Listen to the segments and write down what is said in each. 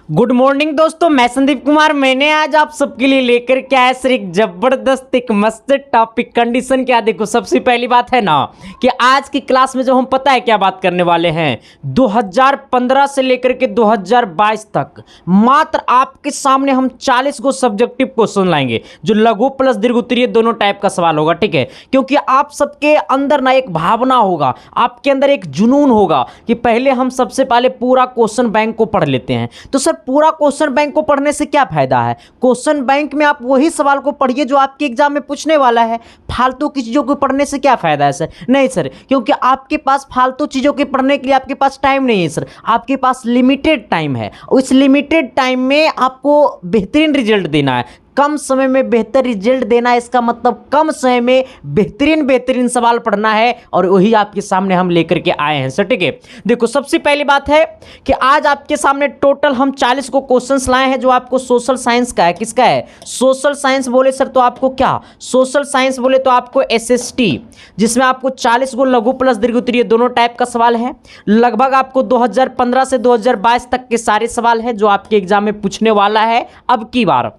Good morning दोस्तों, मैं संदीप कुमार। मैंने आज आप सबके लिए लेकर के आया सर एक जबरदस्त एक मस्त टॉपिक। कंडीशन क्या देखो, सबसे पहली बात है ना कि आज की क्लास में जो हम पता है क्या बात करने वाले हैं, 2015 से लेकर के 2022 तक मात्र आपके सामने हम 40 को सब्जेक्टिव क्वेश्चन लाएंगे, जो लघु प्लस दीर्घ उत्तरीय दोनों टाइप का सवाल होगा। ठीक है, क्योंकि आप सबके अंदर ना एक भावना होगा, आपके अंदर एक जुनून होगा कि पहले हम सबसे पहले पूरा क्वेश्चन बैंक को पढ़ लेते हैं। तो सर पूरा क्वेश्चन बैंक को पढ़ने से क्या फायदा है? क्वेश्चन बैंक में आप वही सवाल को पढ़िए जो आपके एग्जाम में पूछने वाला है। फालतू की चीजों को पढ़ने से क्या फायदा है सर? नहीं सर, क्योंकि आपके पास फालतू चीजों के पढ़ने के लिए आपके पास टाइम नहीं है सर, आपके पास लिमिटेड टाइम है। उस लिमिटेड टाइम में आपको बेहतरीन रिजल्ट देना है, कम समय में बेहतर रिजल्ट देना है। इसका मतलब कम समय में बेहतरीन सवाल पढ़ना है, और वही आपके सामने हम लेकर के आए हैं सर। ठीक है, देखो सबसे पहली बात है कि आज आपके सामने टोटल हम 40 को क्वेश्चंस लाए हैं, जो आपको सोशल साइंस का है। किसका है? सोशल साइंस बोले सर तो आपको क्या? सोशल साइंस बोले तो आपको एसएसटी, जिसमें आपको 40 को लघु प्लस दीर्घ उत्तरीय दोनों टाइप का सवाल है। लगभग आपको 2015 से 2022 तक के सारे सवाल हैं जो आपके एग्जाम में पूछने वाला है अब की बार।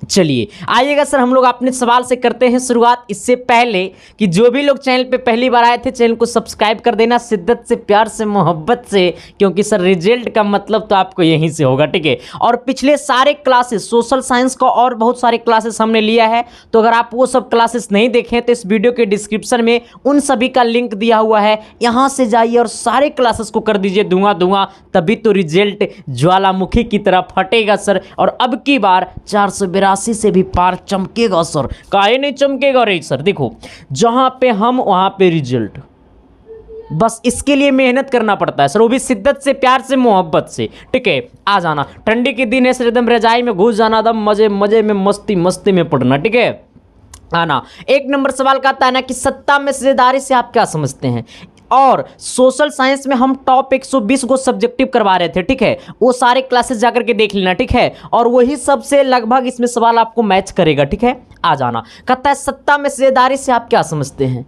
चलिए आइएगा सर, हम लोग अपने सवाल से करते हैं शुरुआत। इससे पहले कि जो भी लोग चैनल पे पहली बार आए थे, चैनल को सब्सक्राइब कर देना शिद्दत से, प्यार से, मोहब्बत से, क्योंकि सर रिजल्ट का मतलब तो आपको यहीं से होगा। ठीक है, और पिछले सारे क्लासेस सोशल साइंस का और बहुत सारे क्लासेस हमने लिया है, तो अगर आप वो सब क्लासेस नहीं देखें तो इस वीडियो के डिस्क्रिप्शन में उन सभी का लिंक दिया हुआ है, यहाँ से जाइए और सारे क्लासेस को कर दीजिए धुआं, तभी तो रिजल्ट ज्वालामुखी की तरह फटेगा सर। और अब की बार 482 से भी पार चमकेगा सर। काहे नहीं चमकेगा रे सर? देखो जहां पे हम वहां पे रिजल्ट, बस इसके लिए मेहनत करना पड़ता है सर, वो भी शिद्दत से, प्यार से, मोहब्बत से। ठीक है, आ जाना, ठंडी के दिन है सर, एकदम रजाई में घुस जाना, एकदम मजे मजे में, मस्ती में पढ़ना। ठीक है, आना। एक नंबर सवाल का आता है ना कि सत्ता में हिस्सेदारी से आप क्या समझते हैं? और सोशल साइंस में हम टॉप 120 को सब्जेक्टिव करवा रहे थे। ठीक है, वो सारे क्लासेस जाकर के देख लेना। ठीक है, और वही सबसे लगभग इसमें सवाल आपको मैच करेगा। ठीक है, आ जाना। कहता है सत्ता में हिस्सेदारी से आप क्या समझते हैं?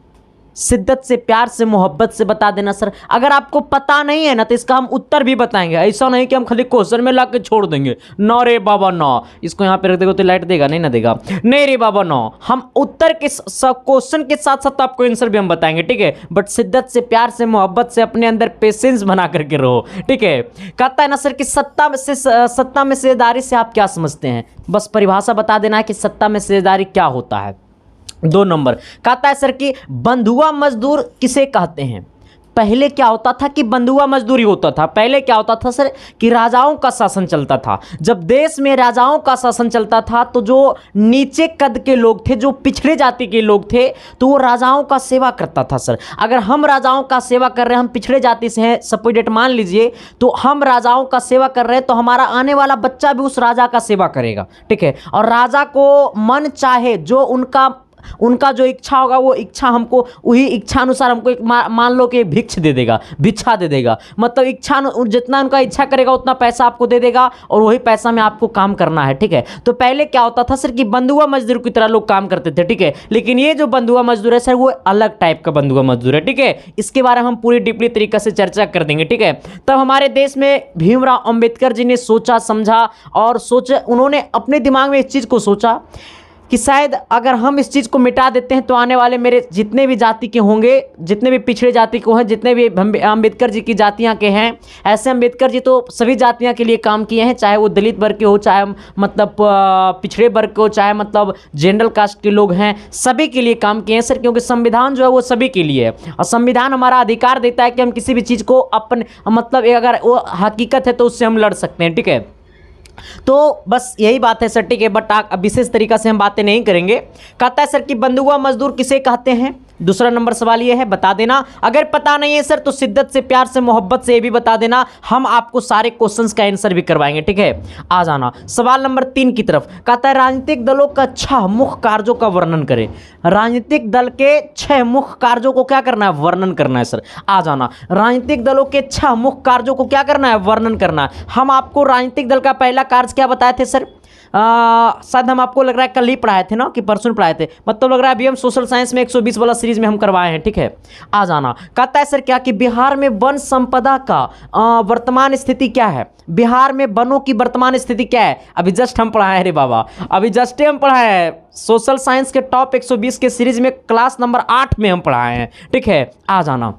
शिद्दत से, प्यार से, मोहब्बत से बता देना सर। अगर आपको पता नहीं है ना तो इसका हम उत्तर भी बताएंगे, ऐसा नहीं कि हम खाली क्वेश्चन में ला के छोड़ देंगे। ना रे बाबा ना, इसको यहाँ पे रख देगा तो लाइट देगा नहीं ना? देगा नहीं रे बाबा ना। हम उत्तर के क्वेश्चन के साथ साथ आपको आंसर भी हम बताएंगे। ठीक है, बट शिद्दत से, प्यार से, मोहब्बत से, अपने अंदर पेशेंस बना करके रहो। ठीक है, कहता है ना सर कि सत्ता में हिस्सेदारी से आप क्या समझते हैं? बस परिभाषा बता देना है कि सत्ता में हिस्सेदारी क्या होता है। 2 नंबर कहता है सर कि बंधुआ मजदूर किसे कहते हैं? पहले क्या होता था कि बंधुआ मजदूरी होता था। पहले क्या होता था सर कि राजाओं का शासन चलता था। जब देश में राजाओं का शासन चलता था तो जो नीचे कद के लोग थे, जो पिछड़े जाति के लोग थे, तो वो राजाओं का सेवा करता था सर। अगर हम राजाओं का सेवा कर रहे हैं, हम पिछड़े जाति से हैं, सपोज डेट मान लीजिए, तो हम राजाओं का सेवा कर रहे हैं, तो हमारा आने वाला बच्चा भी उस राजा का सेवा करेगा। ठीक है, और राजा को मन चाहे जो उनका जो इच्छा होगा, वो इच्छा हमको वही इच्छा अनुसार हमको एक मान लो कि भिक्षा दे देगा। मतलब इच्छा जितना उनका इच्छा करेगा उतना पैसा आपको दे देगा, और वही पैसा में आपको काम करना है। ठीक है, तो पहले क्या होता था सर कि बंधुआ मजदूर की तरह लोग काम करते थे। ठीक है, लेकिन ये जो बंधुआ मजदूर है सर, वो अलग टाइप का बंधुआ मजदूर है। ठीक है, इसके बारे में हम पूरी डीपली तरीके से चर्चा कर देंगे। ठीक है, तब हमारे देश में भीमराव अंबेडकर जी ने सोचा समझा और उन्होंने अपने दिमाग में इस चीज़ को सोचा कि शायद अगर हम इस चीज़ को मिटा देते हैं तो आने वाले मेरे जितने भी जाति के होंगे, जितने भी पिछड़े जाति को हैं, जितने भी अंबेडकर जी की जातियां के हैं, ऐसे अंबेडकर जी तो सभी जातियां के लिए काम किए हैं, चाहे वो दलित वर्ग के हो, चाहे मतलब पिछड़े वर्ग के हो, चाहे मतलब जनरल कास्ट के लोग हैं, सभी के लिए काम किए हैं सर। क्योंकि संविधान जो है वो सभी के लिए है, और संविधान हमारा अधिकार देता है कि हम किसी भी चीज़ को अपने मतलब अगर वो हकीकत है तो उससे हम लड़ सकते हैं। ठीक है, तो बस यही बात है सर। ठीक है, बट विशेष तरीका से हम बातें नहीं करेंगे। कहता है सर कि बंधुआ मजदूर किसे कहते हैं? दूसरा नंबर सवाल ये है, बता देना। अगर पता नहीं है सर तो शिद्दत से, प्यार से, मोहब्बत से ये भी बता देना, हम आपको सारे क्वेश्चंस का आंसर भी करवाएंगे। ठीक है, आ जाना सवाल नंबर 3 की तरफ। कहता है राजनीतिक दलों का 6 मुख्य कार्यों का वर्णन करें। राजनीतिक दल के 6 मुख्य कार्यों को क्या करना है? वर्णन करना है सर। आ जाना, राजनीतिक दलों के 6 मुख्य कार्यों को क्या करना है? वर्णन करना है। हम आपको राजनीतिक दल का पहला कार्य क्या बताए थे सर? शायद हम आपको लग रहा है कल ही पढ़ाए थे ना कि परसों पढ़ाए थे, मतलब लग रहा है अभी हम सोशल साइंस में 120 वाला सीरीज में हम करवाए हैं। ठीक है, आ जाना। कहता है सर क्या कि बिहार में वन संपदा का वर्तमान स्थिति क्या है। बिहार में वनों की वर्तमान स्थिति क्या है, अभी जस्ट हम पढ़ाए हैं रे बाबा, अभी जस्ट हम पढ़ाए हैं सोशल साइंस के टॉप 120 के सीरीज में क्लास नंबर 8 में हम पढ़ाए हैं। ठीक है, आ जाना।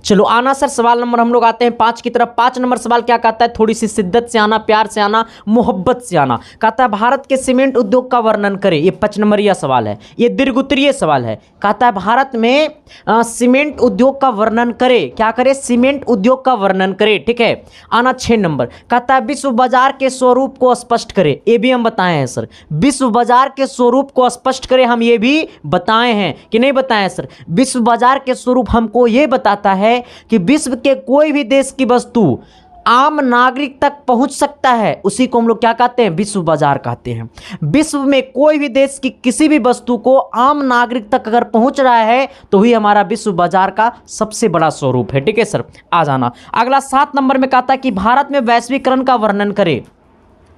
चलो आना सर, सवाल नंबर हम लोग आते हैं 5 की तरफ। 5 नंबर सवाल क्या कहता है, थोड़ी सी शिद्दत से आना, प्यार से आना, मोहब्बत से आना। कहता है भारत के सीमेंट उद्योग का वर्णन करें। ये 5 नंबर यह सवाल है, ये दीर्घोत्तरीय सवाल है। कहता है भारत में सीमेंट उद्योग का वर्णन करे, क्या करे, सीमेंट उद्योग का वर्णन करे। ठीक है, आना 6 नंबर। कहता है विश्व बाजार के स्वरूप को स्पष्ट करे। ये भी हम बताए हैं सर, विश्व बाजार के स्वरूप को स्पष्ट करे, हम ये भी बताए हैं कि नहीं बताए हैं सर। विश्व बाजार के स्वरूप हमको ये बताता है कि विश्व के कोई भी देश की वस्तु आम नागरिक तक पहुंच सकता है, उसी को हम लोग क्या कहते हैं, विश्व बाजार कहते हैं। विश्व में कोई भी देश की किसी भी वस्तु को आम नागरिक तक अगर पहुंच रहा है तो ही हमारा विश्व बाजार का सबसे बड़ा स्वरूप है। ठीक है सर, आ जाना। अगला 7 नंबर में कहता है कि भारत में वैश्वीकरण का वर्णन करें।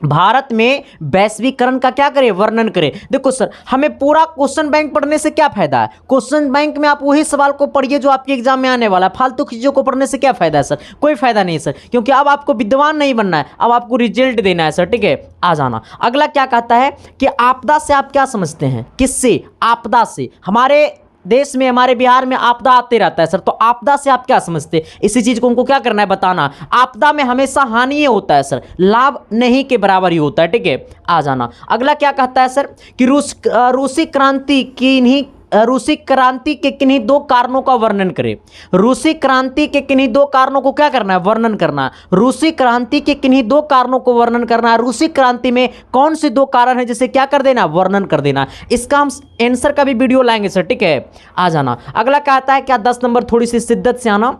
भारत में वैश्वीकरण का क्या करें, वर्णन करें। देखो सर, हमें पूरा क्वेश्चन बैंक पढ़ने से क्या फायदा है। क्वेश्चन बैंक में आप वही सवाल को पढ़िए जो आपके एग्जाम में आने वाला है। फालतू चीजों को पढ़ने से क्या फायदा है सर, कोई फायदा नहीं सर, क्योंकि अब आपको विद्वान नहीं बनना है, अब आपको रिजल्ट देना है सर। ठीक है, आ जाना। अगला क्या कहता है कि आपदा से आप क्या समझते हैं, किससे, आपदा से। हमारे देश में, हमारे बिहार में आपदा आते रहता है सर, तो आपदा से आप क्या समझते हैं, इसी चीज को उनको क्या करना है, बताना। आपदा में हमेशा हानि ही होता है सर, लाभ नहीं के बराबर ही होता है। ठीक है, आ जाना। अगला क्या कहता है सर कि रूसी क्रांति के किन्हीं 2 कारणों का वर्णन करें। रूसी क्रांति के किन्हीं 2 कारणों को क्या करना है, वर्णन करना है। रूसी क्रांति के किन्हीं 2 कारणों को वर्णन करना है। रूसी क्रांति में कौन से 2 कारण है जिसे क्या कर देना, वर्णन कर देना। इसका हम आंसर का भी वीडियो लाएंगे सर। ठीक है, आ जाना। अगला कहता है क्या, 10 नंबर, थोड़ी सी शिद्दत से आना।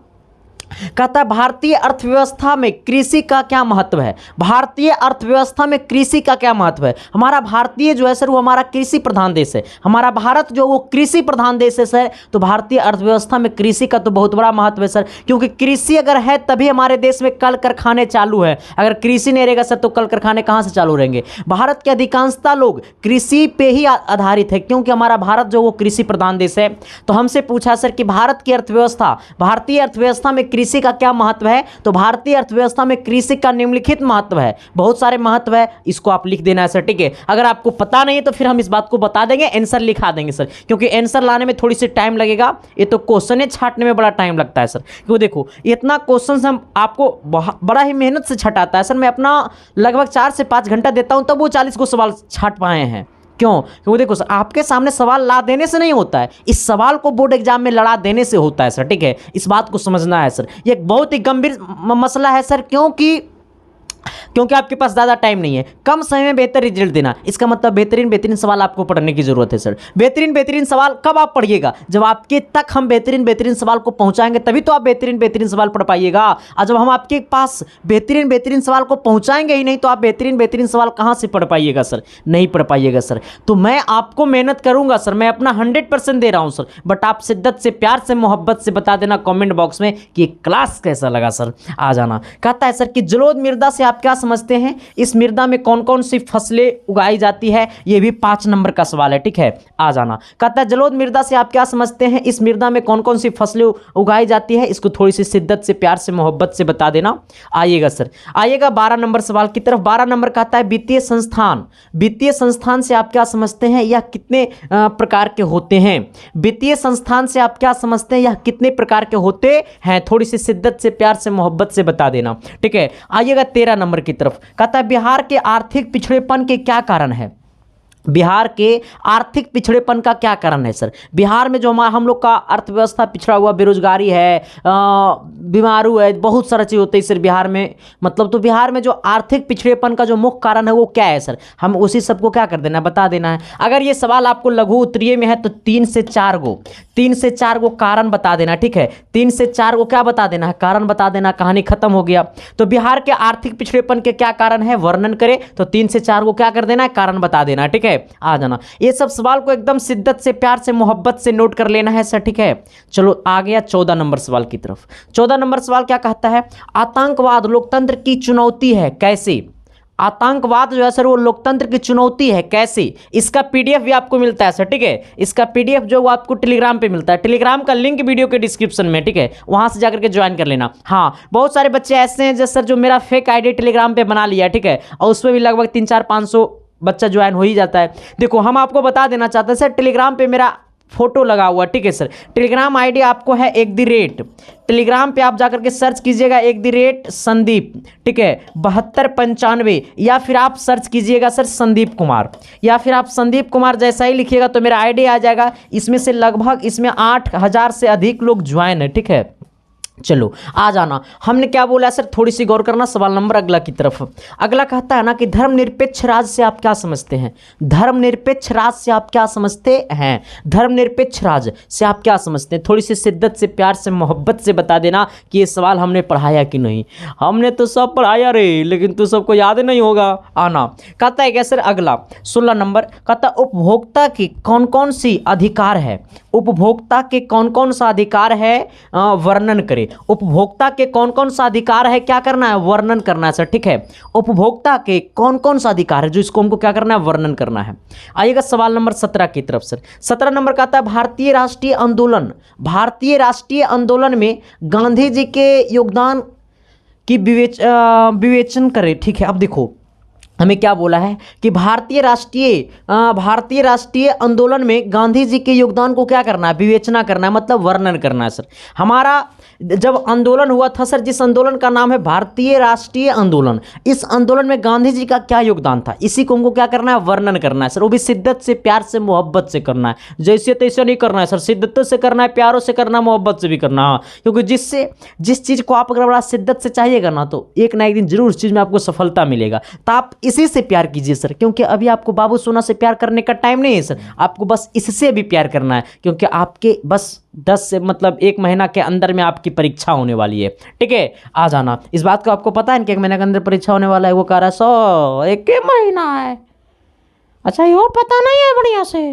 कहता है भारतीय अर्थव्यवस्था में कृषि का क्या महत्व है। भारतीय अर्थव्यवस्था में कृषि का क्या महत्व है। हमारा भारतीय जो है सर वो हमारा कृषि प्रधान देश है, हमारा भारत जो वो कृषि प्रधान देश है सर, तो भारतीय अर्थव्यवस्था में कृषि का तो बहुत बड़ा महत्व है सर, क्योंकि कृषि अगर है तभी हमारे देश में कल कारखाने चालू है। अगर कृषि नहीं रहेगा सर तो कल कारखाने कहाँ से चालू रहेंगे। भारत के अधिकांशता लोग कृषि पे ही आधारित है, क्योंकि हमारा भारत जो वो कृषि प्रधान देश है। तो हमसे पूछा सर कि भारत की अर्थव्यवस्था, भारतीय अर्थव्यवस्था में कृषि का क्या महत्व है, तो भारतीय अर्थव्यवस्था में कृषि का निम्नलिखित महत्व है। बहुत सारे महत्व है, इसको आप लिख देना है सर। ठीक है, अगर आपको पता नहीं है तो फिर हम इस बात को बता देंगे, आंसर लिखा देंगे सर, क्योंकि आंसर लाने में थोड़ी सी टाइम लगेगा। ये तो क्वेश्चन छाटने में बड़ा टाइम लगता है सर, क्योंकि देखो इतना क्वेश्चन हम आपको बड़ा ही मेहनत से छटाता है सर। मैं अपना लगभग 4 से 5 घंटा देता हूं तब वो 40 को सवाल छाट पाए हैं। क्यों, क्योंकि देखो सर आपके सामने सवाल ला देने से नहीं होता है, इस सवाल को बोर्ड एग्जाम में लड़ा देने से होता है सर। ठीक है, इस बात को समझना है सर, ये एक बहुत ही गंभीर मसला है सर, क्योंकि आपके पास ज़्यादा टाइम नहीं है, कम समय में बेहतर रिजल्ट देना। इसका मतलब बेहतरीन सवाल आपको पढ़ने की जरूरत है सर। बेहतरीन सवाल कब आप पढ़िएगा, जब आपके तक हम बेहतरीन सवाल को पहुंचाएंगे तभी तो आप बेहतरीन सवाल पढ़ पाइएगा। और जब हम आपके पास बेहतरीन सवाल को पहुंचाएंगे ही नहीं तो आप बेहतरीन सवाल कहां से पढ़ पाइएगा सर, नहीं पढ़ पाइएगा सर। तो मैं आपको मेहनत करूंगा सर, मैं अपना 100% दे रहा हूं सर, बट आप शिद्दत से, प्यार से, मोहब्बत से बता देना कॉमेंट बॉक्स में कि क्लास कैसा लगा सर। आ जाना। कहता है सर कि जलोढ़ मृदा से आप क्या समझते हैं, इस मृदा में कौन कौन सी फसलें उगाई जाती है, यह भी 5 नंबर का सवाल है। ठीक है, आ जाना। कहता है जलोढ़ मृदा से आप क्या समझते हैं, इस मृदा में कौन कौन सी फसलें उगाई जाती है, इसको थोड़ी सी शिद्दत से, प्यार से, मोहब्बत से बता देना। आइएगा सर, आइएगा 12 नंबर सवाल की तरफ। 12 नंबर कहता है वित्तीय संस्थान। वित्तीय संस्थान से आप क्या समझते हैं, यह कितने प्रकार के होते हैं। वित्तीय संस्थान से आप क्या समझते हैं, यह कितने प्रकार के होते हैं, थोड़ी सी शिद्दत से, प्यार से, मोहब्बत से बता देना। ठीक है, आइएगा 13 नंबर की तरफ। कहता है बिहार के आर्थिक पिछड़ेपन के क्या कारण है। बिहार के आर्थिक पिछड़ेपन का क्या कारण है सर। बिहार में जो हम लोग का अर्थव्यवस्था पिछड़ा हुआ, बेरोजगारी है, बीमारू है, बहुत सारा चीज़ होती है सर बिहार में, मतलब तो बिहार में जो आर्थिक पिछड़ेपन का जो मुख्य कारण है वो क्या है सर, हम उसी सबको क्या कर देना, बता देना है। अगर ये सवाल आपको लघु उत्तरीय में है तो 3 से 4 गो कारण बता देना। ठीक है, 3 से 4 गो क्या बता देना है, कारण बता देना, कहानी खत्म हो गया। तो बिहार के आर्थिक पिछड़ेपन के क्या कारण है, वर्णन करें, तो 3 से 4 गो क्या कर देना है, कारण बता देना। ठीक है, आ जाना। ये सब सवाल को एकदम शिद्दत से, प्यार से, मोहब्बत से नोट कर लेना है सर। ठीक है, चलो आ गया 14 नंबर सवाल की तरफ। 14 नंबर सवाल क्या कहता है, आतंकवाद लोकतंत्र की चुनौती है, कैसे। आतंकवाद जो है सर वो लोकतंत्र की चुनौती है कैसे, इसका पीडीएफ भी आपको मिलता है सर, ठीक है। इसका पीडीएफ जो वो आपको टेलीग्राम पे मिलता है, टेलीग्राम का लिंक वीडियो के डिस्क्रिप्शन में, ठीक है, वहां से जाकर के ज्वाइन कर लेना। हाँ, बहुत सारे बच्चे ऐसे हैं जो सर जो मेरा फेक आईडी टेलीग्राम पे बना लिया है, ठीक है, और उसमें भी लगभग 300-400-500 बच्चा ज्वाइन हो ही जाता है। देखो हम आपको बता देना चाहते हैं सर, टेलीग्राम पे मेरा फोटो लगा हुआ, ठीक है सर। टेलीग्राम आईडी आपको है टेलीग्राम पे आप जाकर के सर्च कीजिएगा @संदीप, ठीक है, 7295, या फिर आप सर्च कीजिएगा सर संदीप कुमार, या फिर आप संदीप कुमार जैसा ही लिखिएगा तो मेरा आईडी आ जाएगा। इसमें से लगभग इसमें 8000 से अधिक लोग ज्वाइन है, ठीक है। चलो आ जाना, हमने क्या बोला सर, थोड़ी सी गौर करना सवाल नंबर अगला की तरफ। अगला कहता है ना कि धर्मनिरपेक्ष राज्य से आप क्या समझते हैं, धर्मनिरपेक्ष राज्य से आप क्या समझते हैं, धर्मनिरपेक्ष राज्य से आप क्या समझते हैं। थोड़ी सी शिद्दत से, प्यार से, मोहब्बत से बता देना कि ये सवाल हमने पढ़ाया कि नहीं। हमने तो सब पढ़ाया रे, लेकिन तो सबको याद नहीं होगा। आना कहता है क्या सर, अगला 16 नंबर कहता है उपभोक्ता की कौन कौन सी अधिकार है, उपभोक्ता के कौन कौन सा अधिकार है वर्णन करें। उपभोक्ता के कौन कौन सा अधिकार है, क्या करना है, वर्णन करना है सर, ठीक है। उपभोक्ता के कौन कौन सा अधिकार है जो इसको हमको क्या करना है, वर्णन करना है। आइएगा सवाल नंबर 17 की तरफ सर। 17 नंबर का आता है भारतीय राष्ट्रीय आंदोलन, भारतीय राष्ट्रीय आंदोलन में गांधी जी के योगदान की विवेचन करें, ठीक है। अब देखो हमें क्या बोला है कि भारतीय राष्ट्रीय आंदोलन में गांधी जी के योगदान को क्या करना है, विवेचना करना है, मतलब वर्णन करना है सर। हमारा जब आंदोलन हुआ था सर, जिस आंदोलन का नाम है भारतीय राष्ट्रीय आंदोलन, इस आंदोलन में गांधी जी का क्या योगदान था, इसी को हमको क्या करना है, वर्णन करना है सर। वो भी शिद्दत से, प्यार से, मोहब्बत से करना है, जैसे तैसे नहीं करना है सर, शिद्दत से करना है, प्यारों से करना है, मोहब्बत से भी करना है। क्योंकि जिस चीज़ को आप अगर बड़ा शिद्दत से चाहिएगा ना, तो एक ना एक दिन जरूर उस चीज़ में आपको सफलता मिलेगा। तो आप इसी से प्यार कीजिए सर, क्योंकि अभी आपको बाबू सोना से प्यार करने का टाइम नहीं है सर, आपको बस इससे भी प्यार करना है, क्योंकि आपके बस 10 से मतलब 1 महीना के अंदर में आपकी परीक्षा होने वाली है, ठीक है। आ जाना, इस बात को आपको पता है कि 1 महीने के अंदर परीक्षा होने वाला है, वो कह रहा है 100 1 महीना है। अच्छा ये पता नहीं है, बढ़िया से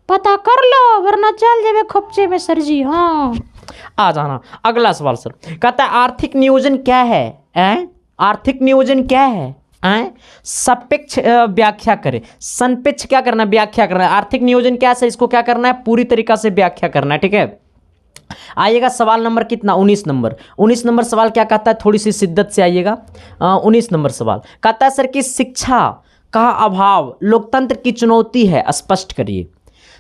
पता कर लो वरना चल जाए खोपचे में सर जी। हाँ आ जाना, अगला सवाल सर कहता है आर्थिक नियोजन क्या है, आर्थिक नियोजन क्या है, सापेक्ष व्याख्या करें। संपेक्ष क्या करना है, व्याख्या करना है। आर्थिक नियोजन क्या है, इसको क्या करना है, पूरी तरीका से व्याख्या करना है, ठीक है। आइएगा सवाल नंबर कितना, 19 नंबर। 19 नंबर सवाल क्या कहता है, थोड़ी सी शिद्दत से आइएगा। 19 नंबर सवाल कहता है सर कि शिक्षा का अभाव लोकतंत्र की चुनौती है, स्पष्ट करिए।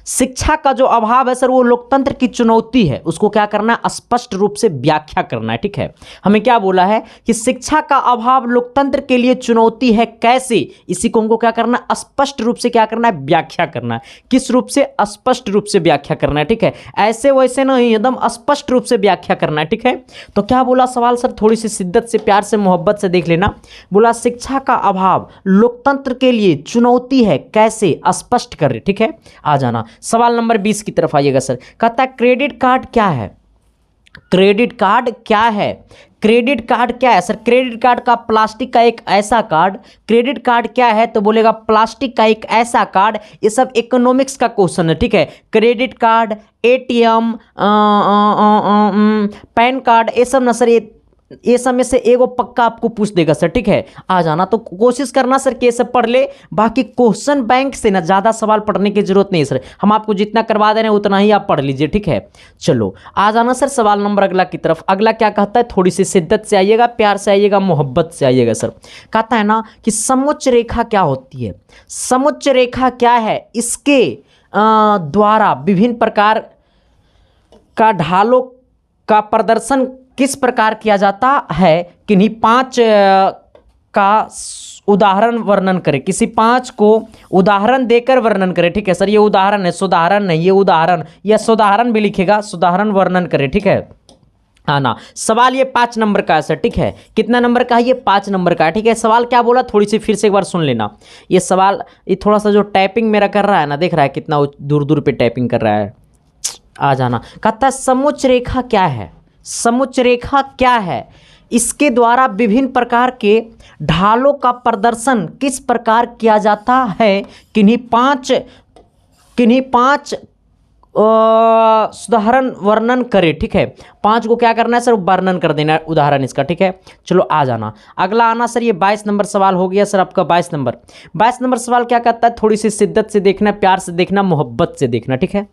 शिक्षा का जो अभाव है सर वो लोकतंत्र की चुनौती है, उसको क्या करना है, स्पष्ट रूप से व्याख्या करना है, ठीक है। हमें क्या बोला है कि शिक्षा का अभाव लोकतंत्र के लिए चुनौती है कैसे, इसी को हमको क्या करना है, स्पष्ट रूप से क्या करना है, व्याख्या करना है। किस रूप से, स्पष्ट रूप से व्याख्या करना है, ठीक है। ऐसे वैसे नहीं, एकदम स्पष्ट रूप से व्याख्या करना है, ठीक है। तो क्या बोला सवाल सर, थोड़ी सी शिद्दत से, प्यार से, मोहब्बत से देख लेना। बोला शिक्षा का अभाव लोकतंत्र के लिए चुनौती है कैसे, स्पष्ट कर, ठीक है। आ जाना सवाल नंबर 20 की तरफ आइएगा सर। कहता है क्रेडिट कार्ड क्या है, क्रेडिट कार्ड क्या है, क्रेडिट कार्ड क्या है सर। क्रेडिट कार्ड का प्लास्टिक का एक ऐसा कार्ड, क्रेडिट कार्ड क्या है तो बोलेगा प्लास्टिक का एक ऐसा कार्ड। ये सब इकोनॉमिक्स का क्वेश्चन है, ठीक है। Credit card, ATM, pan card, ये सब ना सर, ये सब में से एगो पक्का आपको पूछ देगा सर, ठीक है। आ जाना, तो कोशिश करना सर कि ये सब पढ़ ले। बाकी क्वेश्चन बैंक से ना ज़्यादा सवाल पढ़ने की जरूरत नहीं है सर, हम आपको जितना करवा दे रहे हैं उतना ही आप पढ़ लीजिए, ठीक है। चलो आ जाना सर सवाल नंबर अगला की तरफ। अगला क्या कहता है, थोड़ी सी शिद्दत से आइएगा, प्यार से आइएगा, मोहब्बत से आइएगा सर। कहता है ना कि समोच्च रेखा क्या होती है, समोच्च रेखा क्या है, इसके द्वारा विभिन्न प्रकार का ढालों का प्रदर्शन किस प्रकार किया जाता है, किन्हीं 5 का उदाहरण वर्णन करें। किसी 5 को उदाहरण देकर वर्णन करें, ठीक है सर। ये उदाहरण है, सुदाहरण नहीं, ये उदाहरण, या सुदाहरण भी लिखेगा, सुदाहरण वर्णन करें, ठीक है। आना सवाल ये 5 नंबर का है सर, ठीक है। कितना नंबर का है, ये 5 नंबर का है, ठीक है। सवाल क्या बोला, थोड़ी सी फिर से एक बार सुन लेना। ये सवाल, ये थोड़ा सा जो टाइपिंग मेरा कर रहा है ना, देख रहा है कितना दूर दूर पे टाइपिंग कर रहा है। आ जाना, कहता है समोच्च रेखा क्या है, समोच्च रेखा क्या है, इसके द्वारा विभिन्न प्रकार के ढालों का प्रदर्शन किस प्रकार किया जाता है, किन्हीं पांच सुधारण वर्णन करे, ठीक है। 5 को क्या करना है सर, वर्णन कर देना है उदाहरण इसका, ठीक है। चलो आ जाना अगला आना सर, ये 22 नंबर सवाल हो गया सर आपका। 22 नंबर सवाल क्या कहता है, थोड़ी सी शिद्दत से देखना, प्यार से देखना, मोहब्बत से देखना, ठीक है।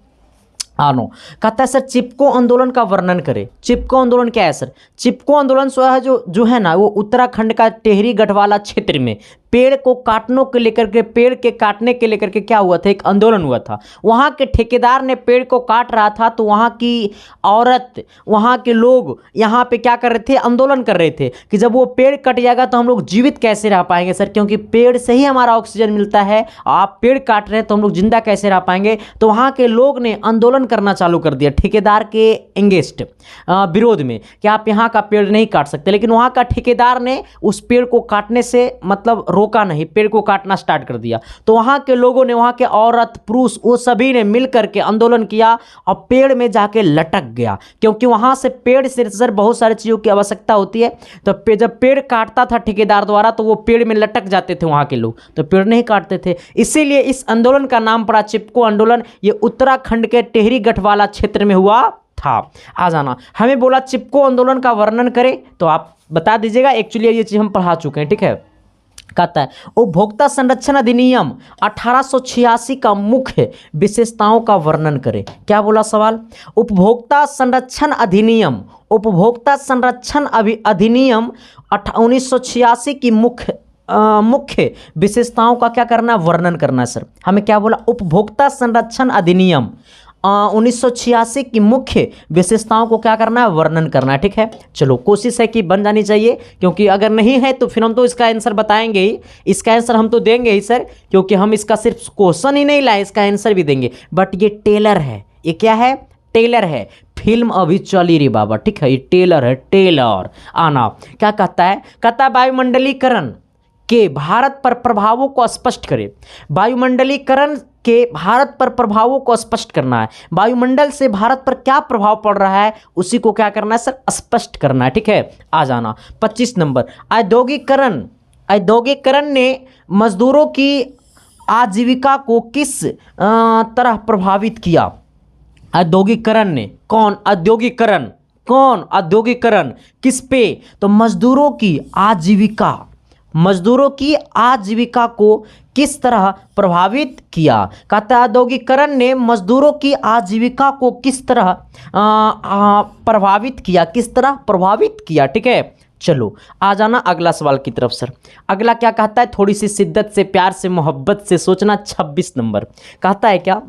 आनो कहता है सर चिपको आंदोलन का वर्णन करें। चिपको आंदोलन क्या है सर, चिपको आंदोलन सो है जो है ना, वो उत्तराखंड का टेहरी गढ़वाला क्षेत्र में पेड़ को काटने के लेकर के, पेड़ के काटने के लेकर के क्या हुआ था, एक आंदोलन हुआ था। वहाँ के ठेकेदार ने पेड़ को काट रहा था, तो वहाँ की औरत, वहाँ के लोग यहाँ पे क्या कर रहे थे, आंदोलन कर रहे थे कि जब वो पेड़ कट जाएगा तो हम लोग जीवित कैसे रह पाएंगे सर, क्योंकि पेड़ से ही हमारा ऑक्सीजन मिलता है। आप पेड़ काट रहे हैं तो हम लोग जिंदा कैसे रह पाएंगे। तो वहाँ के लोग ने आंदोलन करना चालू कर दिया ठेकेदार के एंगेस्ट, विरोध में, कि आप यहाँ का पेड़ नहीं काट सकते। लेकिन वहाँ का ठेकेदार ने उस पेड़ को काटने से मतलब रोका नहीं, पेड़ को काटना स्टार्ट कर दिया। तो वहाँ के लोगों ने, वहाँ के औरत पुरुष, वो सभी ने मिल करके आंदोलन किया और पेड़ में जाके लटक गया, क्योंकि वहाँ से पेड़ से सर बहुत सारी चीज़ों की आवश्यकता होती है। तो जब पेड़ काटता था ठेकेदार द्वारा तो वो पेड़ में लटक जाते थे वहाँ के लोग, तो पेड़ नहीं काटते थे। इसीलिए इस आंदोलन का नाम पड़ा चिपको आंदोलन। ये उत्तराखंड के टेहरी गढ़वाला क्षेत्र में हुआ था। आ जाना, हमें बोला चिपको आंदोलन का वर्णन करें, तो आप बता दीजिएगा। एक्चुअली ये चीज़ हम पढ़ा चुके हैं, ठीक है। कहता है उपभोक्ता संरक्षण अधिनियम 1886 का मुख्य विशेषताओं का वर्णन करें। क्या बोला सवाल, उपभोक्ता संरक्षण अधिनियम, उपभोक्ता संरक्षण अधिनियम 1986 की मुख्य विशेषताओं का क्या करना है, वर्णन करना है सर। हमें क्या बोला, उपभोक्ता संरक्षण अधिनियम 1986 की मुख्य विशेषताओं को क्या करना है, वर्णन करना है, ठीक है। चलो कोशिश है कि बन जानी चाहिए, क्योंकि अगर नहीं है तो फिर हम तो इसका आंसर बताएंगे ही, इसका आंसर हम तो देंगे ही सर, क्योंकि हम इसका सिर्फ क्वेश्चन ही नहीं लाए, इसका आंसर भी देंगे। बट ये टेलर है, ये क्या है, टेलर है। फिल्म अभी चली रही बाबा, ठीक है, ये टेलर है, टेलर। आना क्या कहता है, कहता है वायुमंडलीकरण के भारत पर प्रभावों को स्पष्ट करें। वायुमंडलीकरण के भारत पर प्रभावों को स्पष्ट करना है। वायुमंडल से भारत पर क्या प्रभाव पड़ रहा है, उसी को क्या करना है सर, स्पष्ट करना है, ठीक है। आ जाना 25 नंबर, औद्योगिकरण, औद्योगिकरण ने मजदूरों की आजीविका को किस तरह प्रभावित किया। औद्योगिकरण ने, कौन औद्योगिकरण, कौन औद्योगिकरण, किस पे, तो मजदूरों की आजीविका, मजदूरों की आजीविका को किस तरह प्रभावित किया। कहता है औद्योगिकरण ने मजदूरों की आजीविका को किस तरह प्रभावित किया, किस तरह प्रभावित किया, ठीक है। चलो आ जाना अगला सवाल की तरफ सर। अगला क्या कहता है, थोड़ी सी शिद्दत से, प्यार से, मोहब्बत से सोचना। 26 नंबर कहता है क्या,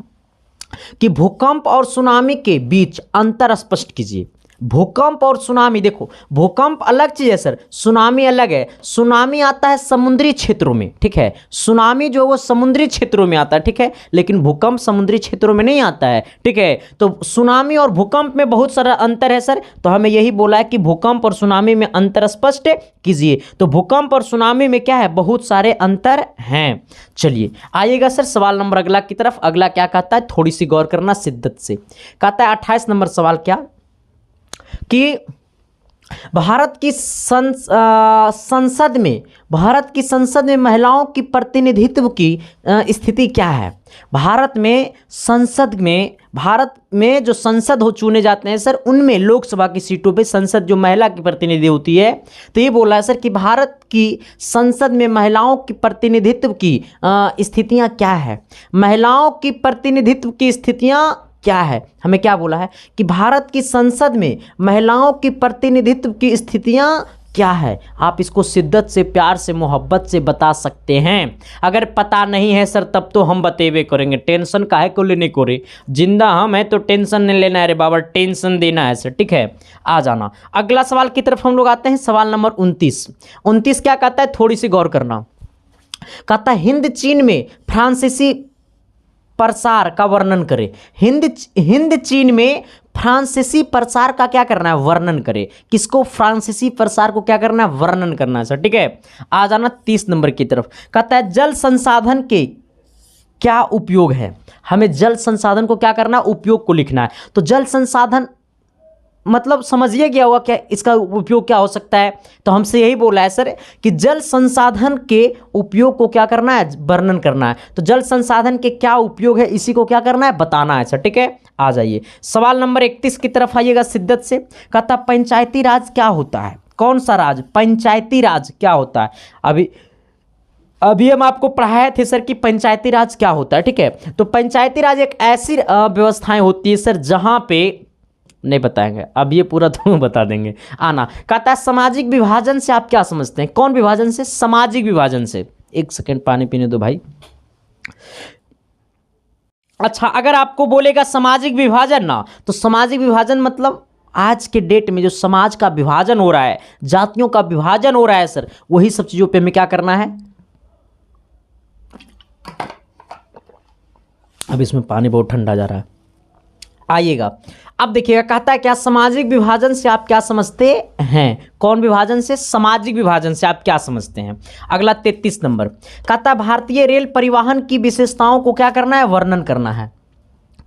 कि भूकंप और सुनामी के बीच अंतर स्पष्ट कीजिए। भूकंप और सुनामी, देखो भूकंप अलग चीज़ है सर, सुनामी अलग है। सुनामी आता है समुद्री क्षेत्रों में, ठीक है, सुनामी जो वो समुद्री क्षेत्रों में आता है, ठीक है, लेकिन भूकंप समुद्री क्षेत्रों में नहीं आता है, ठीक है। तो सुनामी और भूकंप में बहुत सारा अंतर है सर, तो हमें यही बोला है कि भूकंप और सुनामी में अंतर स्पष्ट कीजिए। तो भूकंप और सुनामी में क्या है, बहुत सारे अंतर हैं। चलिए आइएगा सर सवाल नंबर अगला की तरफ। अगला क्या कहता है, थोड़ी सी गौर करना शिद्दत से। कहता है 28 नंबर सवाल क्या, कि भारत की संसद में, भारत की संसद में महिलाओं की प्रतिनिधित्व की स्थिति क्या है। भारत में संसद में, भारत में जो संसद हो चुने जाते हैं सर, उनमें लोकसभा की सीटों पे संसद जो महिला की प्रतिनिधि होती है, तो ये बोला है सर कि भारत की संसद में महिलाओं की प्रतिनिधित्व की स्थितियां क्या है। महिलाओं की प्रतिनिधित्व की स्थितियां क्या है, हमें क्या बोला है कि भारत की संसद में महिलाओं की प्रतिनिधित्व की स्थितियां क्या है। आप इसको शिद्दत से, प्यार से, मोहब्बत से बता सकते हैं। अगर पता नहीं है सर तब तो हम बतेबे करेंगे, टेंशन काहे को लेने को रे, जिंदा हम है तो टेंशन नहीं लेना है रे बाबा, टेंशन देना है सर, ठीक है। आ जाना अगला सवाल की तरफ हम लोग आते हैं, सवाल नंबर 29 क्या कहता है, थोड़ी सी गौर करना। कहता है हिंद चीन में फ्रांसीसी प्रसार का वर्णन करें। हिंद चीन में फ्रांसीसी प्रसार का क्या करना है, वर्णन करें। किसको, फ्रांसीसी प्रसार को क्या करना है, वर्णन करना है सर, ठीक है। आ जाना 30 नंबर की तरफ। कहता है जल संसाधन के क्या उपयोग है। हमें जल संसाधन को क्या करना है, उपयोग को लिखना है। तो जल संसाधन मतलब समझिए क्या हुआ, क्या इसका उपयोग क्या हो सकता है। तो हमसे यही बोला है सर कि जल संसाधन के उपयोग को क्या करना है, वर्णन करना है। तो जल संसाधन के क्या उपयोग है, इसी को क्या करना है, बताना है सर, ठीक है। आ जाइए सवाल नंबर 31 की तरफ आइएगा शिद्दत से। कहता पंचायती राज क्या होता है? कौन सा राज? पंचायती राज क्या होता है? अभी हम आपको पढ़ाए थे सर कि पंचायती राज क्या होता है, ठीक है। तो पंचायती राज एक ऐसी व्यवस्थाएं होती है सर जहां पे, नहीं बताएंगे अब, ये पूरा तो बता देंगे आना। कहता है सामाजिक विभाजन से आप क्या समझते हैं? कौन विभाजन से? सामाजिक विभाजन से। एक सेकंड पानी पीने दो भाई। अच्छा, अगर आपको बोलेगा सामाजिक विभाजन ना, तो सामाजिक विभाजन मतलब आज के डेट में जो समाज का विभाजन हो रहा है, जातियों का विभाजन हो रहा है सर, वही सब चीजों पे हमें क्या करना है। अब इसमें पानी बहुत ठंडा जा रहा है, आइएगा। अब देखिएगा, कहता है क्या सामाजिक विभाजन से आप क्या समझते हैं? कौन विभाजन से? सामाजिक विभाजन से आप क्या समझते हैं? अगला 33 नंबर कहता है भारतीय रेल परिवहन की विशेषताओं को क्या करना है? वर्णन करना है।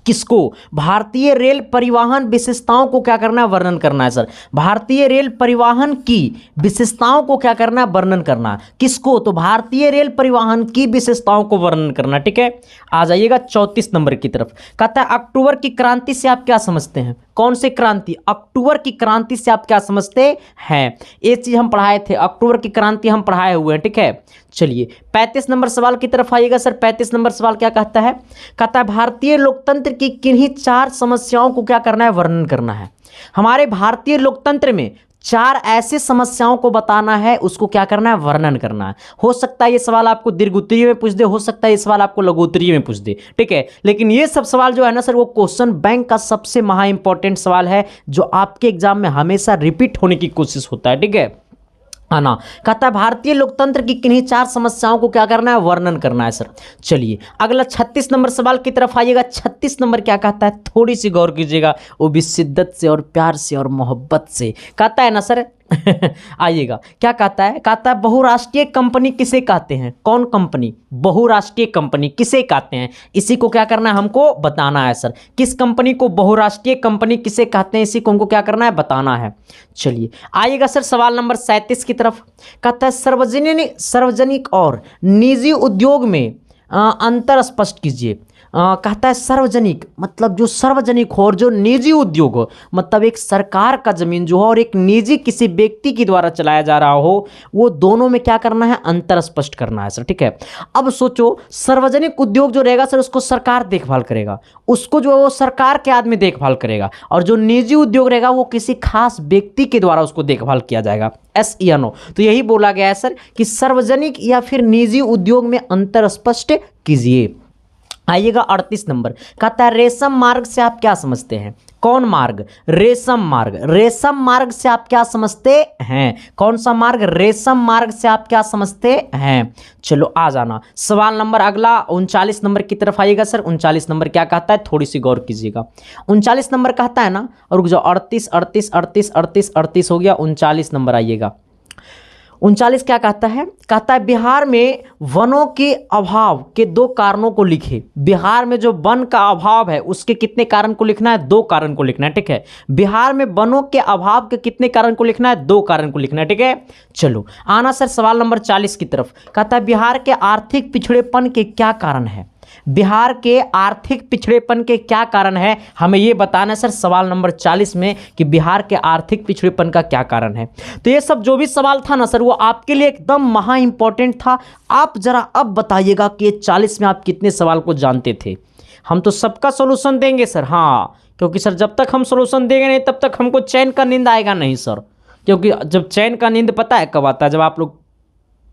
किसको? भारतीय रेल परिवहन विशेषताओं को क्या करना है? वर्णन करना है सर। भारतीय रेल परिवहन की विशेषताओं को क्या करना है? वर्णन करना है। किसको? तो भारतीय रेल परिवहन की विशेषताओं को वर्णन करना, ठीक है। आ जाइएगा 34 नंबर की तरफ। कहता है अक्टूबर की क्रांति से आप क्या समझते हैं? कौन सी क्रांति? अक्टूबर की क्रांति से आप क्या समझते हैं? ये चीज हम पढ़ाए थे, अक्टूबर की क्रांति हम पढ़ाए हुए हैं, ठीक है। चलिए 35 नंबर सवाल की तरफ आइएगा सर। 35 नंबर सवाल क्या कहता है? कहता है भारतीय लोकतंत्र की किन्हीं 4 समस्याओं को क्या करना है? वर्णन करना है। हमारे भारतीय लोकतंत्र में 4 ऐसी समस्याओं को बताना है, उसको क्या करना है? वर्णन करना है। हो सकता है ये सवाल आपको दीर्घ उत्तरीय में पूछ दे, हो सकता है ये सवाल आपको लघु उत्तरीय में पूछ दे, ठीक है। लेकिन ये सब सवाल जो है ना सर, वो क्वेश्चन बैंक का सबसे महा इंपॉर्टेंट सवाल है, जो आपके एग्जाम में हमेशा रिपीट होने की कोशिश होता है, ठीक है। आना कहता है भारतीय लोकतंत्र की किन्हीं 4 समस्याओं को क्या करना है? वर्णन करना है सर। चलिए अगला 36 नंबर सवाल की तरफ आइएगा। 36 नंबर क्या कहता है? थोड़ी सी गौर कीजिएगा, वो भी शिद्दत से और प्यार से और मोहब्बत से। कहता है ना सर आइएगा, क्या कहता है? कहता है बहुराष्ट्रीय कंपनी किसे कहते हैं? कौन कंपनी? बहुराष्ट्रीय कंपनी किसे कहते हैं? इसी को क्या करना है? हमको बताना है सर। किस कंपनी को बहुराष्ट्रीय कंपनी किसे कहते हैं? इसी को हमको क्या करना है? बताना है। चलिए आइएगा सर सवाल नंबर 37 की तरफ। कहता है सार्वजनिक और निजी उद्योग में अंतर स्पष्ट कीजिए। कहता है सार्वजनिक मतलब जो सार्वजनिक हो और जो निजी उद्योग हो, मतलब एक सरकार का जमीन जो हो और एक निजी किसी व्यक्ति के द्वारा चलाया जा रहा हो, वो दोनों में क्या करना है? अंतर स्पष्ट करना है सर, ठीक है। अब सोचो, सार्वजनिक उद्योग जो रहेगा सर, उसको सरकार देखभाल करेगा, उसको जो है वो सरकार के आदमी देखभाल करेगा, और जो निजी उद्योग रहेगा वो किसी खास व्यक्ति के द्वारा उसको देखभाल किया जाएगा। एस या नो? तो यही बोला गया है सर कि सार्वजनिक या फिर निजी उद्योग में अंतर स्पष्ट कीजिए। आइएगा 38 नंबर। कहता है रेशम मार्ग से आप क्या समझते हैं? कौन मार्ग? रेशम मार्ग। रेशम मार्ग से आप क्या समझते हैं? कौन सा मार्ग? रेशम मार्ग से आप क्या समझते हैं? चलो आ जाना सवाल नंबर अगला 39 नंबर की तरफ आइएगा सर। 39 नंबर क्या कहता है? थोड़ी सी गौर कीजिएगा। 39 नंबर कहता है ना, और रुक जाओ, 38 38 38 38 38 हो गया, 39 नंबर आइएगा। 39 क्या कहता है? कहता है बिहार में वनों के अभाव के 2 कारणों को लिखे। बिहार में जो वन का अभाव है उसके कितने कारण को लिखना है? 2 कारण को लिखना है, ठीक है। बिहार में वनों के अभाव के कितने कारण को लिखना है? 2 कारण को लिखना है, ठीक है। चलो आना सर सवाल नंबर 40 की तरफ। कहता है बिहार के आर्थिक पिछड़ेपन के क्या कारण है? बिहार के आर्थिक पिछड़ेपन के क्या कारण है, हमें यह बताना है सर सवाल नंबर 40 में कि बिहार के आर्थिक पिछड़ेपन का क्या कारण है। तो ये सब जो भी सवाल था ना सर, वो आपके लिए एकदम महा इंपॉर्टेंट था। आप जरा अब बताइएगा कि ये 40 में आप कितने सवाल को जानते थे। हम तो सबका सोल्यूशन देंगे सर, हाँ, क्योंकि सर जब तक हम सोल्यूशन देंगे नहीं तब तक हमको चैन का नींद आएगा नहीं सर। क्योंकि जब चैन का नींद पता है कब आता है? जब आप लोग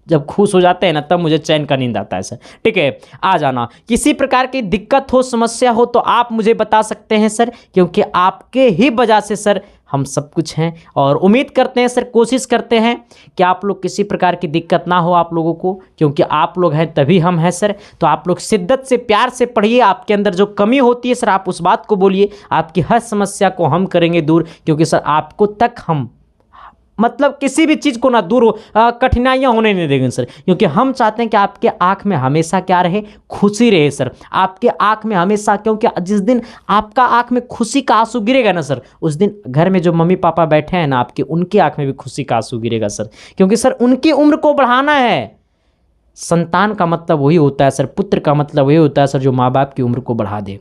जब खुश हो जाते हैं ना, तब मुझे चैन का नींद आता है सर, ठीक है। आ जाना, किसी प्रकार की दिक्कत हो, समस्या हो तो आप मुझे बता सकते हैं सर, क्योंकि आपके ही वजह से सर हम सब कुछ हैं। और उम्मीद करते हैं सर, कोशिश करते हैं कि आप लोग किसी प्रकार की दिक्कत ना हो आप लोगों को, क्योंकि आप लोग हैं तभी हम हैं सर। तो आप लोग शिद्दत से प्यार से पढ़िए। आपके अंदर जो कमी होती है सर, आप उस बात को बोलिए। आपकी हर समस्या को हम करेंगे दूर, क्योंकि सर आपको तक हम मतलब किसी भी चीज़ को ना दूर हो, कठिनाइयाँ होने नहीं देंगे सर, क्योंकि हम चाहते हैं कि आपके आँख में हमेशा क्या रहे? खुशी रहे सर। आपके आँख में हमेशा, क्योंकि जिस दिन आपका आँख में खुशी का आंसू गिरेगा ना सर, उस दिन घर में जो मम्मी पापा बैठे हैं ना आपके, उनकी आँख में भी खुशी का आंसू गिरेगा सर, क्योंकि सर उनकी उम्र को बढ़ाना है। संतान का मतलब वही होता है सर, पुत्र का मतलब वही होता है सर, जो माँ बाप की उम्र को बढ़ा दे।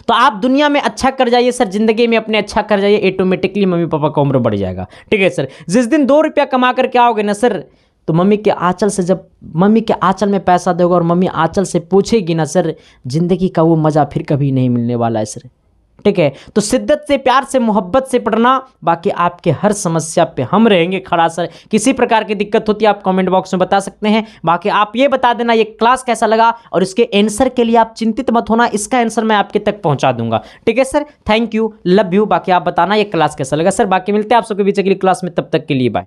तो आप दुनिया में अच्छा कर जाइए सर, जिंदगी में अपने अच्छा कर जाइए, ऑटोमेटिकली मम्मी पापा का उम्र बढ़ जाएगा। ठीक है सर। जिस दिन 2 रुपया कमा कर के आओगे ना सर, तो मम्मी के आंचल से, जब मम्मी के आंचल में पैसा दोगे और मम्मी आंचल से पूछेगी ना सर, जिंदगी का वो मजा फिर कभी नहीं मिलने वाला है सर। ठीक है, तो शिद्दत से, प्यार से, मोहब्बत से पढ़ना। बाकी आपके हर समस्या पे हम रहेंगे खड़ा सर। किसी प्रकार की दिक्कत होती है आप कमेंट बॉक्स में बता सकते हैं। बाकी आप ये बता देना ये क्लास कैसा लगा, और इसके आंसर के लिए आप चिंतित मत होना, इसका आंसर मैं आपके तक पहुंचा दूंगा। ठीक है sir, thank you, love you. बाकी आप बताना ये क्लास कैसा लगा सर। बाकी मिलते हैं आप सबके बीच अगली क्लास में, तब तक के लिए बाय।